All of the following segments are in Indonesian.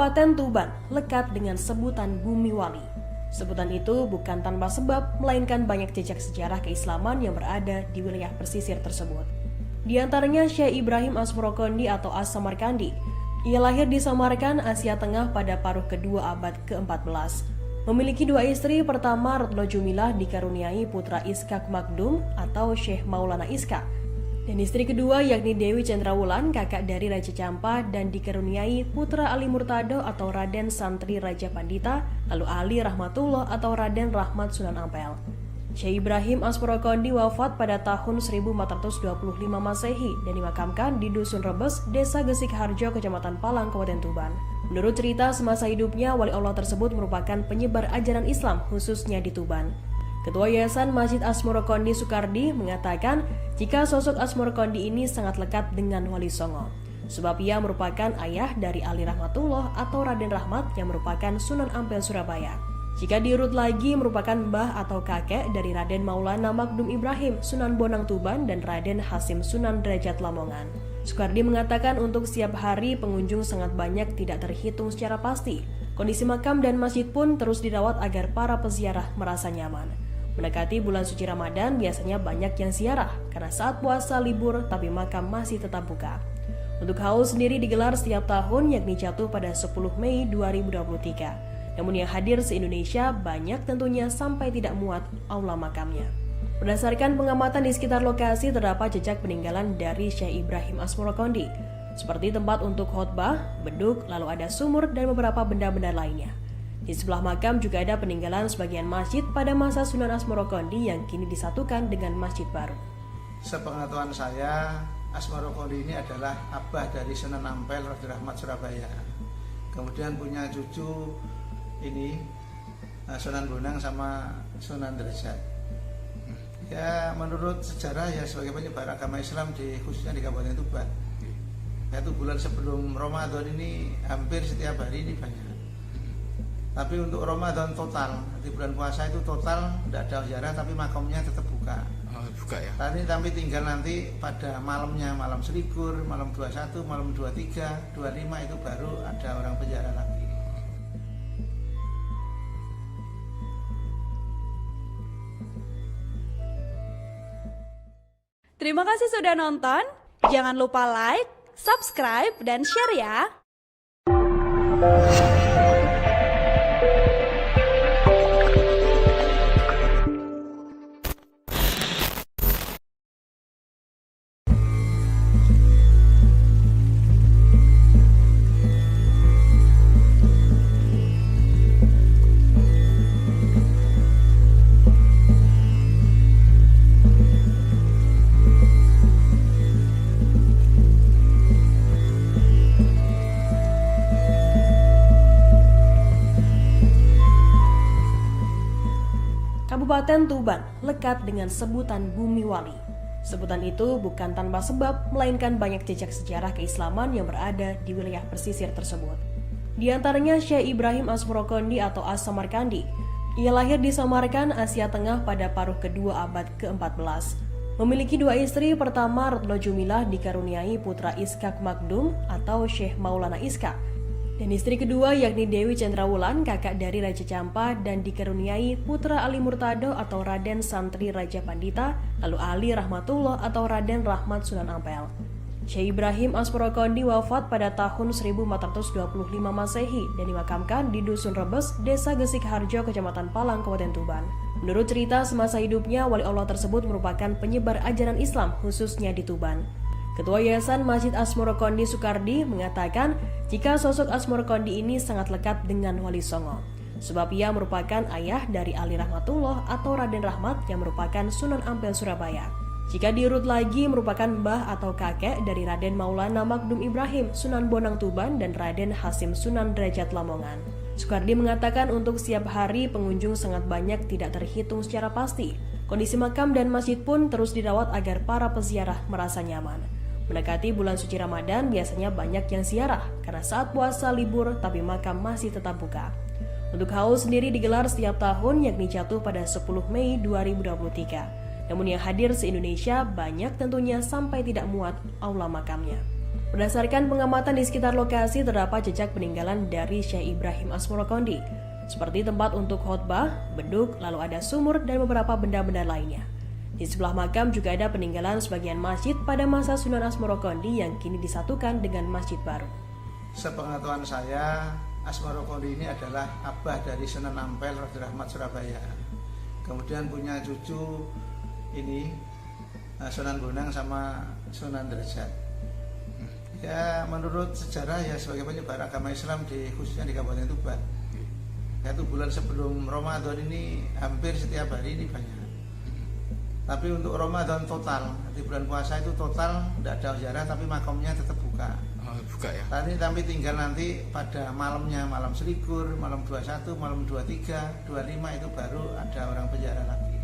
Kabupaten Tuban lekat dengan sebutan Bumi Wali. Sebutan itu bukan tanpa sebab, melainkan banyak jejak sejarah keislaman yang berada di wilayah pesisir tersebut. Di antaranya Syekh Ibrahim As-Morokondi atau As-Samarkandi. Ia lahir di Samarkand, Asia Tengah pada paruh kedua abad ke-14. Memiliki dua istri, pertama Retno Jumilah dikaruniai putra Iskak Makdum atau Syekh Maulana Iskak. Dan istri kedua yakni Dewi Cendrawulan, kakak dari Raja Campa, dan dikaruniai putra Ali Murtado atau Raden Santri Raja Pandita, lalu Ali Rahmatullah atau Raden Rahmat Sunan Ampel. Syekh Ibrahim As-Morokondi wafat pada tahun 1425 Masehi dan dimakamkan di Dusun Rebes, Desa Gesik Harjo, Kecamatan Palang, Kabupaten Tuban. Menurut cerita semasa hidupnya, wali Allah tersebut merupakan penyebar ajaran Islam khususnya di Tuban. Ketua Yayasan Masjid As-Morokondi Sukardi mengatakan jika sosok As-Morokondi ini sangat lekat dengan Wali Songo, sebab ia merupakan ayah dari Ali Rahmatullah atau Raden Rahmat yang merupakan Sunan Ampel Surabaya. Jika diurut lagi merupakan mbah atau kakek dari Raden Maulana Makdum Ibrahim Sunan Bonang Tuban dan Raden Hasim Sunan Derajat Lamongan. Sukardi mengatakan untuk setiap hari pengunjung sangat banyak, tidak terhitung secara pasti. Kondisi makam dan masjid pun terus dirawat agar para peziarah merasa nyaman. Mendekati bulan suci Ramadan biasanya banyak yang ziarah karena saat puasa libur tapi makam masih tetap buka. Untuk haul sendiri digelar setiap tahun yakni jatuh pada 10 Mei 2023. Namun yang hadir se-Indonesia banyak tentunya sampai tidak muat aula makamnya. Berdasarkan pengamatan di sekitar lokasi terdapat jejak peninggalan dari Syekh Ibrahim As-Morokondi, seperti tempat untuk khotbah, beduk, lalu ada sumur dan beberapa benda-benda lainnya. Di sebelah makam juga ada peninggalan sebagian masjid pada masa Sunan As-Morokondi yang kini disatukan dengan masjid baru. Sepengetahuan saya, As-Morokondi ini adalah abah dari Sunan Ampel Raden Rahmat Surabaya. Kemudian punya cucu ini Sunan Bonang sama Sunan Derajat. Ya menurut sejarah ya sebagai penyebar agama Islam khususnya di Kabupaten Tuban. Yaitu bulan sebelum Ramadan ini hampir setiap hari ini banyak. Tapi untuk Ramadan total, di bulan puasa itu total tidak ada ziarah tapi makamnya tetap buka. Oh, buka ya. Tapi tinggal nanti pada malamnya, malam selikur, malam 21, malam 23, 25 itu baru ada orang penjara lagi. Terima kasih sudah nonton. Jangan lupa like, subscribe, dan share ya. Kabupaten Tuban lekat dengan sebutan Bumi Wali. Sebutan itu bukan tanpa sebab, melainkan banyak jejak sejarah keislaman yang berada di wilayah pesisir tersebut. Di antaranya Syekh Ibrahim As-Morokondi atau As-Samarkandi. Ia lahir di Samarkand, Asia Tengah pada paruh kedua abad ke-14. Memiliki dua istri, pertama Retno Jumilah dikaruniai putra Iskak Makdum atau Syekh Maulana Iskak. Dan istri kedua yakni Dewi Cendrawulan, kakak dari Raja Campa, dan dikaruniai putra Ali Murtado atau Raden Santri Raja Pandita, lalu Ali Rahmatullah atau Raden Rahmat Sunan Ampel. Syekh Ibrahim As-Morokondi wafat pada tahun 1425 Masehi dan dimakamkan di Dusun Rebes, Desa Gesik Harjo, Kecamatan Palang, Kabupaten Tuban. Menurut cerita semasa hidupnya, wali Allah tersebut merupakan penyebar ajaran Islam khususnya di Tuban. Ketua Yayasan Masjid As-Morokondi Sukardi mengatakan jika sosok As-Morokondi ini sangat lekat dengan Wali Songo, sebab ia merupakan ayah dari Ali Rahmatullah atau Raden Rahmat yang merupakan Sunan Ampel Surabaya. Jika diurut lagi merupakan mbah atau kakek dari Raden Maulana Makdum Ibrahim Sunan Bonang Tuban dan Raden Hasim Sunan Derajat Lamongan. Sukardi mengatakan untuk setiap hari pengunjung sangat banyak, tidak terhitung secara pasti. Kondisi makam dan masjid pun terus dirawat agar para peziarah merasa nyaman. Mendekati bulan suci Ramadan biasanya banyak yang ziarah karena saat puasa libur tapi makam masih tetap buka. Untuk haul sendiri digelar setiap tahun yakni jatuh pada 10 Mei 2023. Namun yang hadir se-Indonesia banyak tentunya sampai tidak muat aula makamnya. Berdasarkan pengamatan di sekitar lokasi terdapat jejak peninggalan dari Syekh Ibrahim Asmorokondi, seperti tempat untuk khotbah, beduk, lalu ada sumur dan beberapa benda-benda lainnya. Di sebelah makam juga ada peninggalan sebagian masjid pada masa Sunan Asmorokondi yang kini disatukan dengan masjid baru. Sepengetahuan saya, Asmorokondi ini adalah abah dari Sunan Ampel Rodo Rahmat Surabaya. Kemudian punya cucu ini Sunan Bonang sama Sunan Derajat. Ya menurut sejarah ya sebagai penyebar agama Islam khususnya di Kabupaten Tuban. Yaitu bulan sebelum Ramadan ini hampir setiap hari ini banyak. Tapi untuk Ramadan total di bulan puasa itu total tidak ada ziarah tapi makamnya tetap buka. Buka ya. Tapi tinggal nanti pada malamnya, malam selikur, malam 21, malam 23, 25 itu baru ada orang penjara lagi.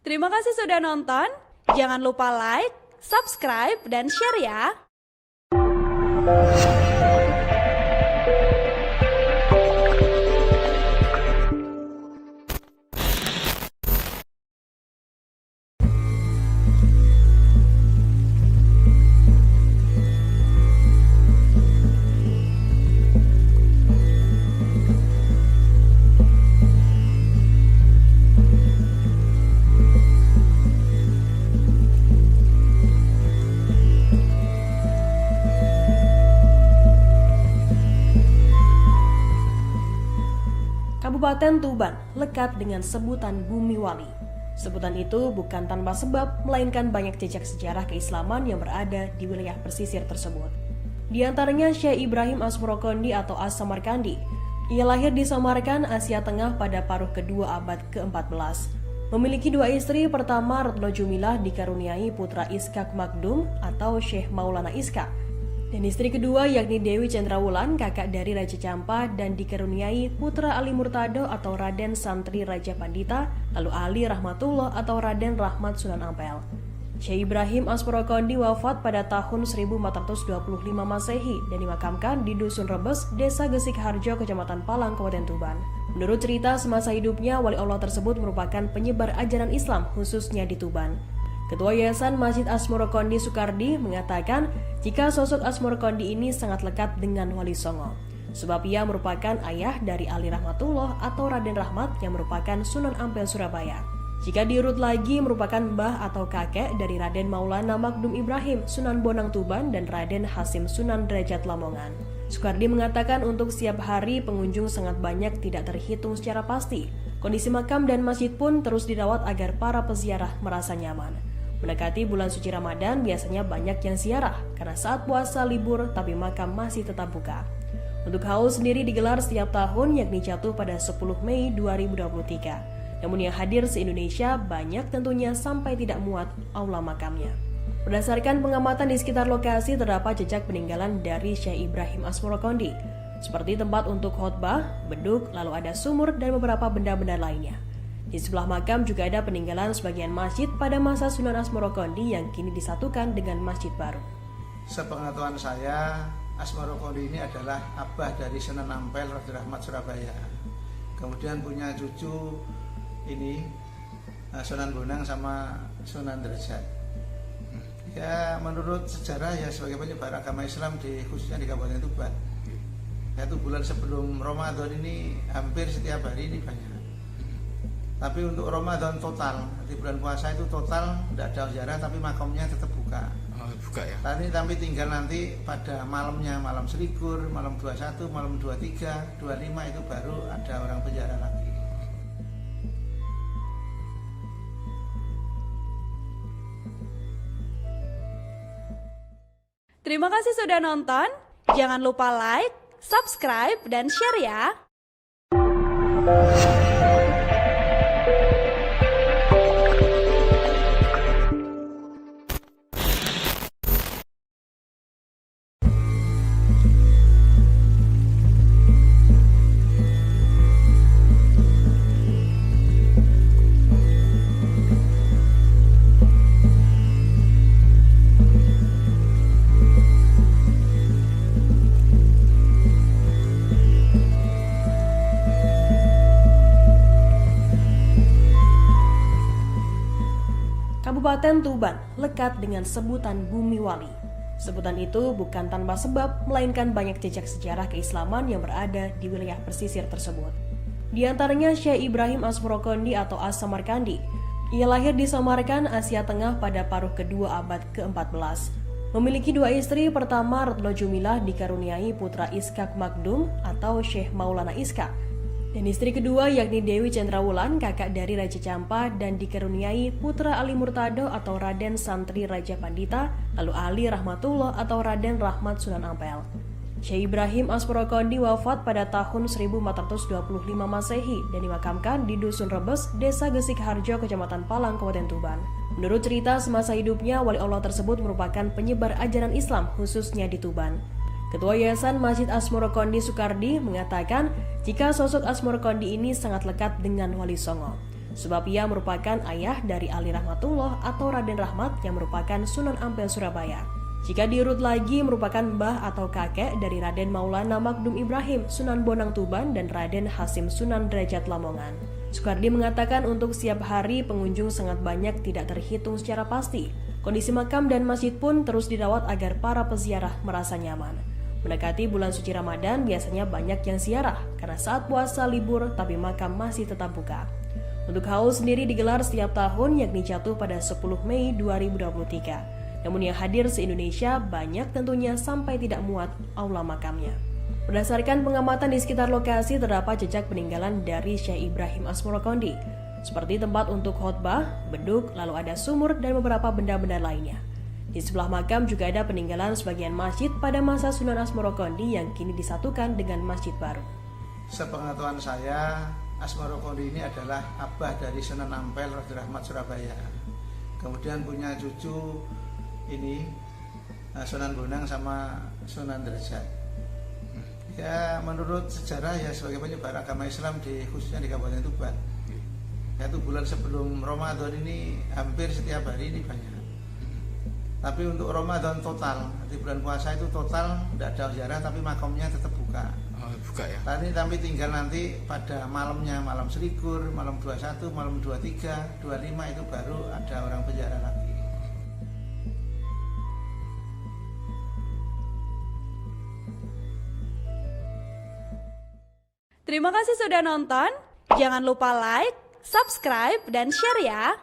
Terima kasih sudah nonton. Jangan lupa like, subscribe, dan share ya. Kabupaten Tuban lekat dengan sebutan Bumi Wali. Sebutan itu bukan tanpa sebab, melainkan banyak jejak sejarah keislaman yang berada di wilayah pesisir tersebut. Di antaranya Syekh Ibrahim Asmorokondi atau As-Samarkandi. Ia lahir di Samarkand, Asia Tengah pada paruh kedua abad ke-14. Memiliki dua istri, pertama Retno Jumilah dikaruniai putra Iskak Makdum atau Syekh Maulana Iskak. Dan istri kedua yakni Dewi Cendrawulan, kakak dari Raja Campa, dan dikaruniai putra Ali Murtado atau Raden Santri Raja Pandita, lalu Ali Rahmatullah atau Raden Rahmat Sunan Ampel. Syekh Ibrahim Asmorokondi wafat pada tahun 1425 Masehi dan dimakamkan di Dusun Rebes, Desa Gesik Harjo, Kecamatan Palang, Kabupaten Tuban. Menurut cerita semasa hidupnya, wali Allah tersebut merupakan penyebar ajaran Islam khususnya di Tuban. Ketua Yayasan Masjid Asmorokondi Soekardi mengatakan jika sosok Asmorokondi ini sangat lekat dengan Wali Songo, sebab ia merupakan ayah dari Ali Rahmatullah atau Raden Rahmat yang merupakan Sunan Ampel Surabaya. Jika diurut lagi merupakan mbah atau kakek dari Raden Maulana Makdum Ibrahim Sunan Bonang Tuban dan Raden Hasim Sunan Derajat Lamongan. Soekardi mengatakan untuk setiap hari pengunjung sangat banyak tidak terhitung secara pasti. Kondisi makam dan masjid pun terus dirawat agar para peziarah merasa nyaman. Mendekati bulan suci Ramadan biasanya banyak yang ziarah karena saat puasa libur tapi makam masih tetap buka. Untuk haul sendiri digelar setiap tahun yakni jatuh pada 10 Mei 2023. Namun yang hadir se-Indonesia banyak tentunya sampai tidak muat aula makamnya. Berdasarkan pengamatan di sekitar lokasi terdapat jejak peninggalan dari Syekh Ibrahim Asmorokondi, seperti tempat untuk khotbah, beduk, lalu ada sumur dan beberapa benda-benda lainnya. Di sebelah makam juga ada peninggalan sebagian masjid pada masa Sunan Asmorokondi yang kini disatukan dengan masjid baru. Sepengetahuan saya, Asmorokondi ini adalah abah dari Sunan Ampel Rodo Rahmat Surabaya. Kemudian punya cucu ini Sunan Bonang sama Sunan Derajat. Ya menurut sejarah ya sebagai penyebar agama Islam khususnya di Kabupaten Tuban. Yaitu bulan sebelum Ramadan ini hampir setiap hari ini banyak. Tapi untuk Ramadan total di bulan puasa itu total tidak ada ziarah tapi makamnya tetap buka. Buka ya. Tapi tinggal nanti pada malamnya, malam selikur, malam 21, malam 23, 25 itu baru ada orang penjara lagi. Terima kasih sudah nonton. Jangan lupa like, subscribe, dan share ya. Kabupaten Tuban lekat dengan sebutan Bumi Wali. Sebutan itu bukan tanpa sebab, melainkan banyak jejak sejarah keislaman yang berada di wilayah pesisir tersebut. Di antaranya Syekh Ibrahim As-Morokondi atau As-Samarkandi. Ia lahir di Samarkand, Asia Tengah pada paruh kedua abad ke-14. Memiliki dua istri, pertama Retno Jumilah dikaruniai putra Iskak Makdum atau Syekh Maulana Iskak. Dan istri kedua yakni Dewi Cendrawulan, kakak dari Raja Campa, dan dikaruniai putra Ali Murtado atau Raden Santri Raja Pandita, lalu Ali Rahmatullah atau Raden Rahmat Sunan Ampel. Syekh Ibrahim As-Morokondi wafat pada tahun 1425 Masehi dan dimakamkan di Dusun Rebes, Desa Gesik Harjo, Kecamatan Palang, Kabupaten Tuban. Menurut cerita semasa hidupnya, wali Allah tersebut merupakan penyebar ajaran Islam khususnya di Tuban. Ketua Yayasan Masjid As-Morokondi Sukardi mengatakan jika sosok As-Morokondi ini sangat lekat dengan Wali Songo, sebab ia merupakan ayah dari Ali Rahmatullah atau Raden Rahmat yang merupakan Sunan Ampel Surabaya. Jika diurut lagi merupakan mbah atau kakek dari Raden Maulana Makdum Ibrahim Sunan Bonang Tuban dan Raden Hasim Sunan Derajat Lamongan. Sukardi mengatakan untuk setiap hari pengunjung sangat banyak, tidak terhitung secara pasti. Kondisi makam dan masjid pun terus dirawat agar para peziarah merasa nyaman. Mendekati bulan suci Ramadan biasanya banyak yang ziarah karena saat puasa libur tapi makam masih tetap buka. Untuk haul sendiri digelar setiap tahun yakni jatuh pada 10 Mei 2023. Namun yang hadir se-Indonesia banyak tentunya sampai tidak muat aula makamnya. Berdasarkan pengamatan di sekitar lokasi terdapat jejak peninggalan dari Syekh Ibrahim As-Morokondi, seperti tempat untuk khotbah, beduk, lalu ada sumur dan beberapa benda-benda lainnya. Di sebelah makam juga ada peninggalan sebagian masjid pada masa Sunan As-Morokondi yang kini disatukan dengan masjid baru. Sepengetahuan saya, As-Morokondi ini adalah abah dari Sunan Ampel Raja Rahmat Surabaya. Kemudian punya cucu ini Sunan Bonang sama Sunan Derajat. Ya menurut sejarah ya sebagai penyebar agama Islam khususnya di Kabupaten Tuban. Yaitu bulan sebelum Ramadan ini hampir setiap hari ini banyak. Tapi untuk Ramadan total, di bulan puasa itu total tidak ada ziarah tapi makamnya tetap buka. Oh, buka ya. Tapi tinggal nanti pada malamnya, malam selikur, malam 21, malam 23, 25 itu baru ada orang penjara lagi. Terima kasih sudah nonton. Jangan lupa like, subscribe, dan share ya.